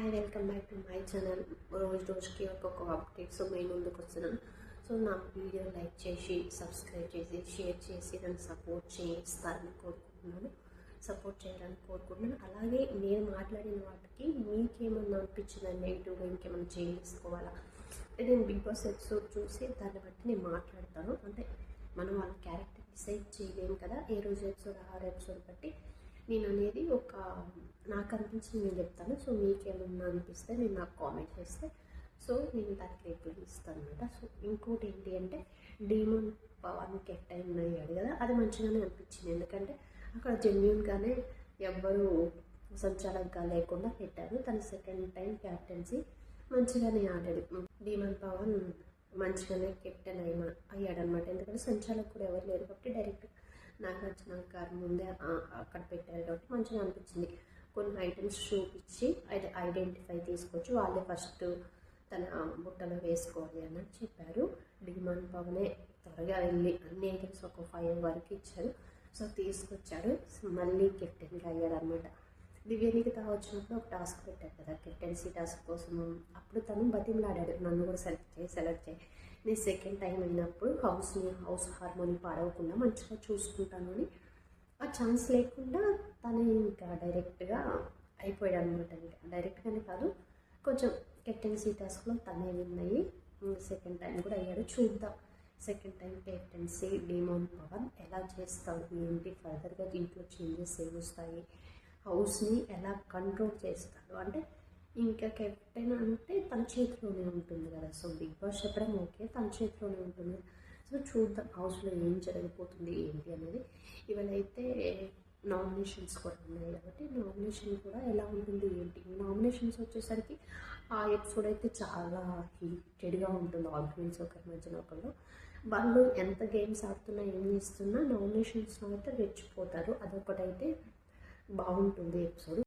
Hi, welcome back to my channel. రోజుకి ఒక్కొక్క updates మీ ముందుకు వస్తున్నాను. సో నా వీడియో లైక్ చేసి సబ్స్క్రైబ్ చేసి షేర్ చేసి నన్ను సపోర్ట్ చేస్తారని కోరుకుంటున్నాను. సపోర్ట్ చేయాలని కోరుకుంటున్నాను. అలాగే నేను మాట్లాడిన వాటికి మీకేమన్నా అనిపించిందా, నెగిటివ్గా ఇంకేమైనా చేంజ్ చేసుకోవాలా? నేను బిగ్ బాస్ ఎపిసోడ్ చూసి దాన్ని బట్టి నేను మాట్లాడతాను. అంటే మనం వాళ్ళ క్యారెక్టర్ డిసైడ్ చేయలేము కదా, ఏ రోజు ఎపిసోడ్ ఆ ఎపిసోడ్ బట్టి నేను అనేది నాకు అనిపించింది నేను చెప్తాను. సో మీకేమన్నా అనిపిస్తే నేను నాకు కామెంట్ చేస్తే సో నేను దానికి రిప్లై ఇస్తాను అనమాట. సో ఇంకోటి ఏంటి అంటే డీమోన్ పవన్కి టైం అయ్యాడు కదా, అది మంచిగానే అనిపించింది. ఎందుకంటే అక్కడ జెన్యున్గానే ఎవ్వరూ సంచాలకంగా లేకుండా పెట్టారు. తన సెకండ్ టైం క్యాప్టెన్సీ మంచిగానే ఆడాడు. డీమోన్ పవన్ మంచిగానే కెప్టెన్ అయ్యాడనమాట. ఎందుకంటే సంచాలకులు కూడా ఎవరు లేరు కాబట్టి డైరెక్ట్ నాగార్జున గారి ముందే అక్కడ పెట్టారు కాబట్టి మంచిగా అనిపించింది. కొన్ని ఐటమ్స్ చూపించి ఐడెంటిఫై తీసుకొచ్చి వాళ్ళే ఫస్ట్ తన బుట్టలో వేసుకోవాలి అన్నట్టు చెప్పారు. డీమోన్ పవనే త్వరగా వెళ్ళి అన్ని ఐటమ్స్ ఒక 5 వరకు ఇచ్చారు. సో తీసుకొచ్చాడు, మళ్ళీ కెప్టెన్గా అయ్యాడు అనమాట. దివ్యనికిత వచ్చినప్పుడు ఒక టాస్క్ పెట్టారు కదా, కెప్టెన్సీ టాస్క్ కోసం. అప్పుడు తను బతిమలాడాడు, నన్ను కూడా సెలెక్ట్ చేయి, నేను సెకండ్ టైం అయినప్పుడు హౌస్ హార్మోని పాడవకుండా మంచిగా చూసుకుంటాను అని. ఆ ఛాన్స్ లేకుండా తను ఇంకా డైరెక్ట్గా అయిపోయాడు అనమాట. ఇంకా డైరెక్ట్గానే కాదు, కొంచెం కెప్టెన్సీ టాస్క్లో తనే విన్ అయ్యి సెకండ్ టైం కూడా అయ్యాడు. చూద్దాం second time captaincy demon Pavan ఎలా చేస్తాడు, ఏంటి ఫర్దర్గా దీంట్లో చేంజెస్ ఏమొస్తాయి, హౌస్ని ఎలా కంట్రోల్ చేస్తాడు. అంటే ఇంకా కెప్టెన్ అంటే తన చేతిలోనే ఉంటుంది కదా. సో బిగ్ బాస్ చెప్పడం ఓకే, తన చేతిలోనే ఉంటుంది. సో చూద్దాం హౌస్లో ఏం జరగబోతుంది ఏంటి అనేది. ఇవాళైతే నామినేషన్స్ కూడా ఉన్నాయి కాబట్టి నామినేషన్ కూడా ఎలా ఉంటుంది ఏంటి. నామినేషన్స్ వచ్చేసరికి ఆ ఎపిసోడ్ అయితే చాలా హీటెడ్గా ఉంటుంది. ఆర్గ్యుమెంట్స్ ఒకరి మధ్యన ఒకరు, వాళ్ళు ఎంత గేమ్స్ ఆడుతున్నా ఏం చేస్తున్నా నామినేషన్స్లో అయితే రెచ్చిపోతారు. అదొకటైతే బాగుంటుంది ఎపిసోడ్.